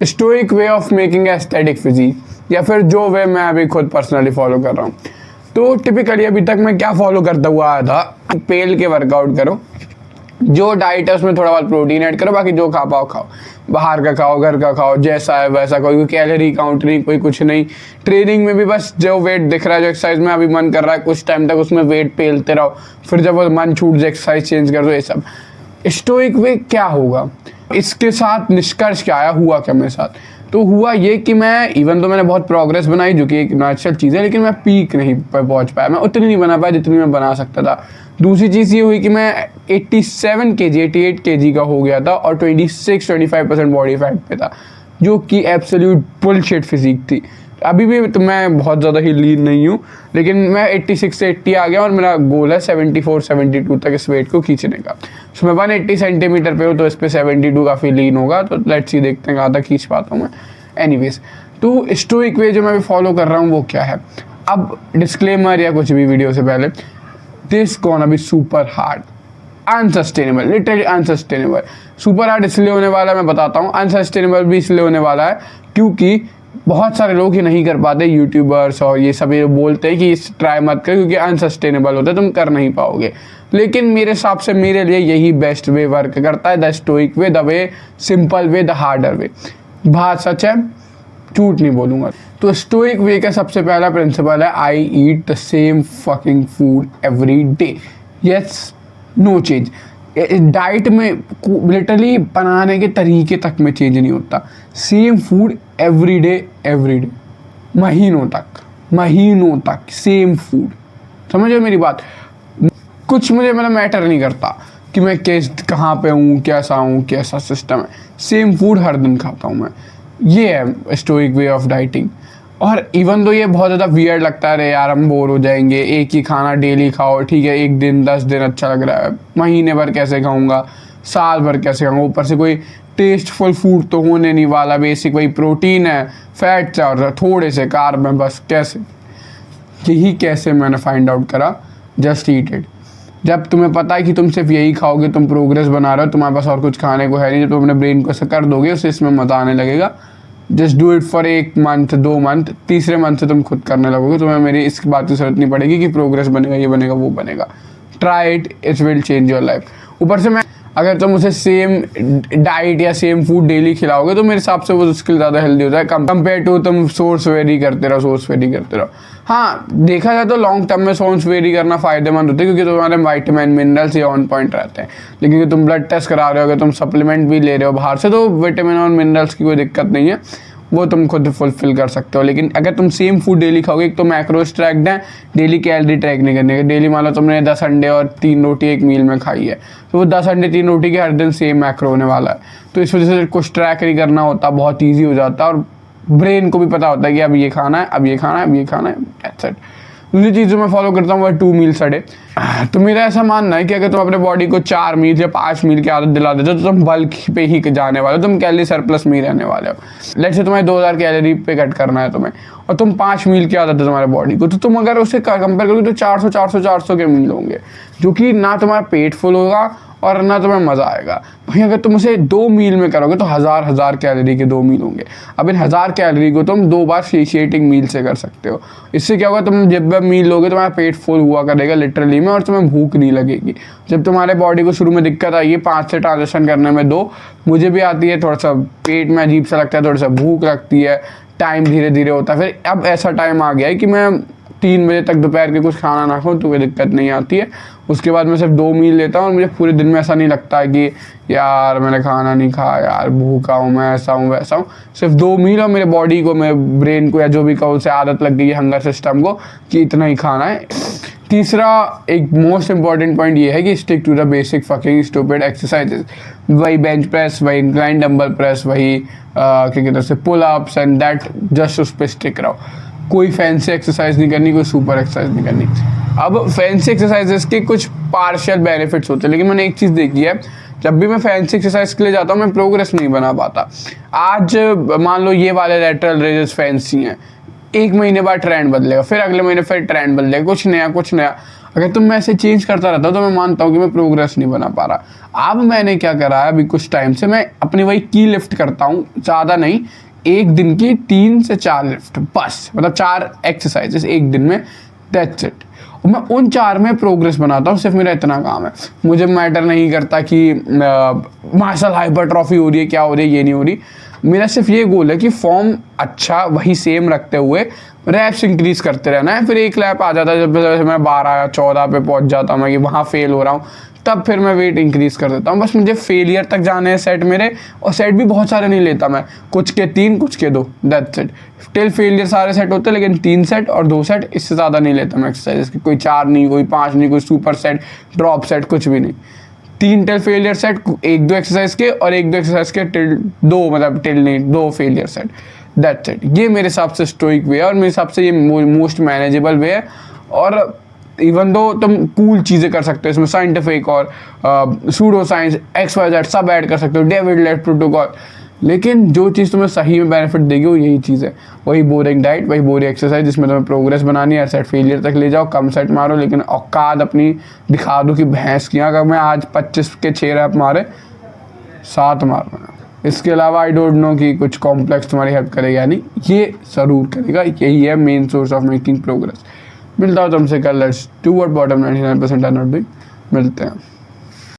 Stoic way of making aesthetic physique, या फिर जो वे मैं अभी खुद पर्सनली फॉलो कर रहा हूँ। तो टिपिकली अभी तक मैं क्या फॉलो करता हुआ आया था, पेल के वर्कआउट करो, जो डाइट है उसमें थोड़ा बहुत प्रोटीन ऐड करो, बाकी जो खा पाओ खाओ, बाहर का खाओ, घर का खाओ, जैसा है वैसा, कोई कैलोरी काउंट नहीं, कोई कुछ नहीं। ट्रेनिंग में भी बस जो वेट दिख रहा है, जो एक्सरसाइज में अभी मन कर रहा है कुछ टाइम तक उसमें वेट पेलते रहो, फिर जब वो मन छूट जाए एक्सरसाइज चेंज कर दो। ये सब स्टोइक वे क्या होगा, इसके साथ निष्कर्ष क्या आया, हुआ क्या मेरे साथ? तो हुआ ये कि मैं इवन तो मैंने बहुत प्रोग्रेस बनाई, जो कि एक नेचुरल चीज़ है, लेकिन मैं पीक नहीं पहुंच पाया, मैं उतनी नहीं बना पाया जितनी मैं बना सकता था। दूसरी चीज़ ये हुई कि मैं 87 kg 88 kg का हो गया था और 26-25% बॉडी फैट पे था, जो कि एब्सोल्यूट बुलशिट फिजिक थी। अभी भी तो मैं बहुत ज़्यादा ही लीन नहीं हूँ, लेकिन मैं 86 से 80 आ गया और मेरा गोल है 74-72 तक इस वेट को खींचने का। सो मैं 180 सेंटीमीटर पे हूँ, तो इस पे 72 काफ़ी लीन होगा, तो लेट्स सी देखते हैं कहाँ तक खींच पाता हूँ मैं। एनीवेज, तो स्टोइक वे जो मैं फॉलो कर रहा हूँ वो क्या है। अब डिस्क्लेमर या कुछ भी वीडियो से पहले, this gonna be super hard, unsustainable, literally unsustainable. Super hard इसलिए होने वाला है मैं बताता हूँ, अनसस्टेनेबल भी इसलिए होने वाला है क्योंकि बहुत सारे लोग ये नहीं कर पाते, यूट्यूबर्स और ये सब ये बोलते हैं कि इस ट्राई मत कर क्योंकि अनसस्टेनेबल होता है, तुम कर नहीं पाओगे। लेकिन मेरे हिसाब से मेरे लिए यही बेस्ट वे वर्क करता है, the stoic way, the way simple way, the harder way. बात सच है, झूठ नहीं बोलूँगा। तो स्टोइक वे का सबसे पहला प्रिंसिपल है, I eat the same fucking food every day, yes, no change. Diet में लिटरली बनाने के तरीके तक में चेंज नहीं होता, सेम फूड एवरी डे, महीनों तक सेम फूड। समझो मेरी बात, कुछ मुझे मतलब मैटर नहीं करता कि मैं कहाँ पे हूँ, कैसा सिस्टम है, सेम फूड हर दिन खाता हूँ मैं। ये है स्टोइक वे ऑफ डाइटिंग। और इवन तो ये बहुत ज़्यादा वियर्ड लगता है, रे यार हम बोर हो जाएंगे, एक ही खाना डेली खाओ, ठीक है, एक दिन 10 दिन अच्छा लग रहा है, महीने भर कैसे खाऊंगा, साल भर कैसे खाऊंगा, ऊपर से कोई टेस्टफुल फूड तो होने नहीं वाला, बेसिक वही प्रोटीन है, फैट और थोड़े से कार्ब में, बस कैसे। यही कैसे मैंने फाइंड आउट करा, जस्ट ईट इट। जब तुम्हें पता है कि तुम सिर्फ यही खाओगे, तुम प्रोग्रेस बना रहे हो, तुम्हारे पास और कुछ खाने को है नहीं, जब तुम अपने ब्रेन को ऐसा कर दोगे उससे इसमें मज़ा आने लगेगा। Just do it for 1 month 2 month, तीसरे मंथ से तुम खुद करने लगोगे, तुम्हें मेरी इस बात की जरूरत नहीं पड़ेगी कि प्रोग्रेस बनेगा, ये बनेगा, वो बनेगा। Try it, it will change your life. ऊपर से मैं, अगर तुम उसे सेम डाइट या सेम फूड डेली खिलाओगे तो मेरे हिसाब से वो उसके ज़्यादा हेल्दी होता है कंपेयर टू तुम सोर्स वेरी करते रहो। हाँ, देखा जाए तो लॉन्ग टर्म में सोर्स वेरी करना फ़ायदेमंद होता है क्योंकि तुम्हारे विटामिन मिनरल्स ये ऑन पॉइंट रहते हैं। लेकिन अगर तुम ब्लड टेस्ट करा रहे हो, अगर तुम सप्लीमेंट भी ले रहे हो बाहर से, तो विटामिन और मिनरल्स की कोई दिक्कत नहीं है, वो तुम खुद फुलफिल कर सकते हो। लेकिन अगर तुम सेम फूड डेली खाओगे, एक तो मैक्रोस ट्रैक्ड है, डेली कैलोरी ट्रैक नहीं करने का। डेली मान लो तुमने 10 अंडे और 3 रोटी एक मील में खाई है, तो वो 10 अंडे 3 रोटी के हर दिन सेम मैक्रो होने वाला है। तो इस वजह से कुछ ट्रैक नहीं करना होता, बहुत ईजी हो जाता है, और ब्रेन को भी पता होता है कि अब ये खाना है, अब ये खाना है, अब ये खाना है, दैट्स इट। दूसरी चीज़ जो मैं फॉलो करता हूँ वो 2 मील्स अ डे। तो मेरा ऐसा मानना है कि अगर तुम अपने बॉडी को 4 मील या 5 मील की आदत दिला देते हो तो तुम बल्क पे ही जाने वाले हो, तुम कैलोरी सरप्लस में ही रहने वाले हो। लेट्स से तुम्हें 2000 कैलोरी पे कट करना है तुम्हें, और तुम 5 मील की आदत है तुम्हारे बॉडी को, तो तुम अगर उसे कंपेयर करोगे तो 400 के मील होंगे, जो कि ना तुम्हारा पेट फुल होगा और ना तुम्हें मज़ा आएगा। वहीं अगर तुम उसे 2 मील में करोगे तो हज़ार कैलोरी के 2 मील होंगे। अब इन 1000 कैलोरी को तुम 2 बार सेशिएटिंग मील से कर सकते हो। इससे क्या होगा, तुम जब मील लोगे तुम्हारा पेट फुल हुआ करेगा लिटरली में, और तुम्हें भूख नहीं लगेगी। जब तुम्हारे बॉडी को शुरू में दिक्कत आई है 5 से ट्रांजेक्शन करने में 2, मुझे भी आती है, थोड़ा सा पेट में अजीब सा लगता है, थोड़ा सा भूख लगती है, टाइम धीरे धीरे होता है। फिर अब ऐसा टाइम आ गया है कि मैं 3 बजे तक दोपहर के कुछ खाना ना खाऊं तो कोई दिक्कत नहीं आती है। उसके बाद मैं सिर्फ 2 मील लेता हूँ और मुझे पूरे दिन में ऐसा नहीं लगता है कि यार मैंने खाना नहीं खाया, यार भूखा हूँ मैं, ऐसा हूँ वैसा हूँ। सिर्फ 2 मील और मेरे बॉडी को, मेरे ब्रेन को या जो भी कहो उसे आदत लग गई है, हंगर सिस्टम को, कि इतना ही खाना है। तीसरा एक मोस्ट इंपॉर्टेंट पॉइंट ये है कि stick to the basic fucking stupid exercises. वही बेंच प्रेस, वही इंक्लाइन डंबल प्रेस, वही क्या कहते हैं pull ups and that, just उस पर स्टिक रहो। कोई फैंसी एक्सरसाइज नहीं करनी, कोई सुपर एक्सरसाइज नहीं करनी। अब फैंसी एक्सरसाइजेस के कुछ पार्शियल बेनिफिट्स होते हैं, लेकिन मैंने एक चीज़ देखी है, जब भी मैं फैंसी एक्सरसाइज के लिए जाता हूँ मैं प्रोग्रेस नहीं बना पाता। आज मान लो ये वाले लैटरल रेजेस फैंसी हैं, 1 महीने बाद ट्रेंड बदलेगा, फिर अगले महीने फिर ट्रेंड बदलेगा, कुछ नया। अगर तुम मैं ऐसे चेंज करता रहता तो मैं मानता हूँ कि मैं प्रोग्रेस नहीं बना पा रहा। अब मैंने क्या करा है, अभी कुछ टाइम से मैं अपनी वही की लिफ्ट करता हूँ, ज़्यादा नहीं, एक दिन की 3 से 4 लिफ्ट बस, मतलब 4 एक्सरसाइजेस एक दिन में, दैट्स इट। और मैं उन 4 में प्रोग्रेस बनाता हूँ, सिर्फ मेरा इतना काम है। मुझे मैटर नहीं करता कि मार्शल हाइपरट्रॉफी हो रही है, क्या हो रही है, ये नहीं हो रही। मेरा सिर्फ ये गोल है कि फॉर्म अच्छा वही सेम रखते हुए रैप्स इंक्रीज करते रहना है। फिर एक लैप आ जाता है जब मैं 12 या 14 पे पहुंच जाता हूँ, मैं कि वहाँ फेल हो रहा हूँ, तब फिर मैं वेट इंक्रीज कर देता हूँ। बस मुझे फेलियर तक जाने हैं सेट मेरे, और सेट भी बहुत सारे नहीं लेता मैं, कुछ के 3 कुछ के 2, दैट्स इट। टिल फेलियर सारे सेट होते हैं, लेकिन 3 सेट और 2 सेट, इससे ज़्यादा नहीं लेता मैं एक्सरसाइज की। कोई 4 नहीं, कोई 5 नहीं, कोई सुपर सेट, ड्रॉप सेट, कुछ भी नहीं। 3 टिल फेलियर सेट, 1-2 एक्सरसाइज के, और 1-2 एक्सरसाइज के टिल 2, मतलब टिल नहीं 2 फेलियर सेट, दैट्स इट। ये मेरे हिसाब से स्टोइक वे है, और मेरे हिसाब से ये मोस्ट मैनेजेबल वे है। और इवन दो तुम कूल चीज़ें कर सकते हो इसमें, साइंटिफिक और सूडो साइंस XYZ सब ऐड कर सकते हो, डेविड लेट प्रोटोकॉल, लेकिन जो चीज़ तुम्हें सही में बेनिफिट देगी वो यही चीज़ है। वही बोरिंग डाइट, वही बोरिंग एक्सरसाइज, जिसमें तुम्हें प्रोग्रेस बनानी है, सेट फेलियर तक ले जाओ, कम सेट मारो, लेकिन औकात अपनी दिखा दो कि भैंस की। अगर मैं आज 25 के 6 रैप मारे, 7 मारूंगा। इसके अलावा आई डोंट नो कि कुछ कॉम्प्लेक्स तुम्हारी हेल्प करेगा या नहीं, ये ज़रूर करेगा। यही है main source of making progress. मिलता हूँ तुमसे कल, let's do what bottom 99% are not doing. मिलते हैं।